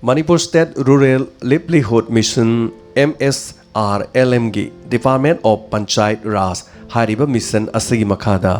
Manipur State Rural Livelihood Mission MSRLM gi Department of Panchayat Raj Hariba Mission asigi makhada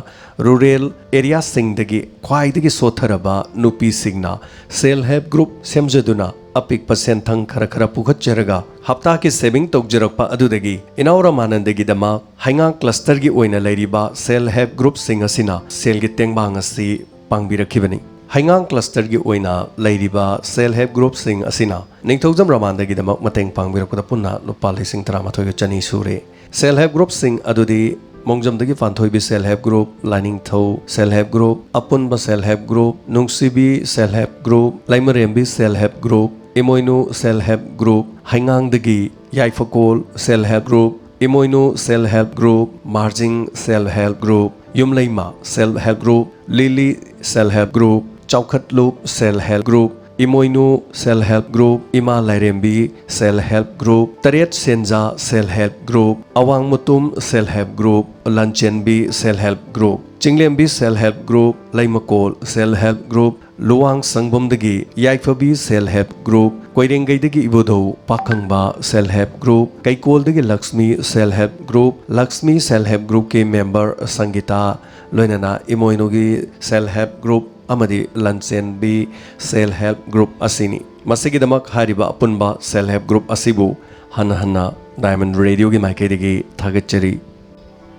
rural area singdagi khwaidagi sotharaba nupi singna self help group semjaduna apik percent thang khara khara pukhatjaraga hapta ki saving tokjarakpa adudagi inaura manandagi dama hainga cluster gi oina lairiba self help group sing asina sel gi tengbang asi pangbirakibani Haingang cluster gi oina lairiba self help group sing asina ningthogjam ramandagi dama mateng pangbirakda punna lupa lising 13 chani sure self help group sing adudi Mongjamdagi Fanthoibi self help group Lining Tho self help group Apunba self help group Nungsibi self help group Laimarembi self help group Imoinu self help group Haingangdagi Yaifakol self help group Imoinu self help group Marjing self help group Yumlaima self help group Lily self help group Chaukat Loop self help group Imoinu self help group Ima Lairembi self help group Tariat Senja self help group Awang Mutum self help group Lanchenbi self help group Chinglembi self help group Laimakol self help group Luang Sangbomdagi Yaifabi self help group Koirengaidagi Ibodo Pakangba self help group Kaikoldagi Lakshmi self help group Lakshmi self help group ke member Sangita Loinana Imoinugi self help group amadi Lanchenbi self help group asini masigidamak hariba apunba self help group asibu hana Diamond Radio gi maikaidagi thagachari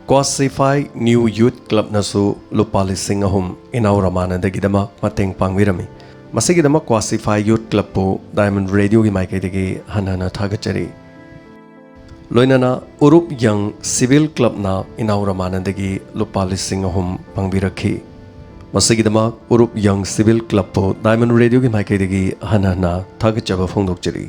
Quasify New Youth Club nasu lupali singahum inauramanadagidamak mateng pangwirami masigidamak Quasify Youth Club po Diamond Radio gi maikaidagi hana thagachari Loinana Urup Young Civil Club na inauramanadag lupali singahum pangbirakhi Masigidamak Urup Young Civil Club po Diamond Radio gi maikaidagi hana thagachaba phongdokchari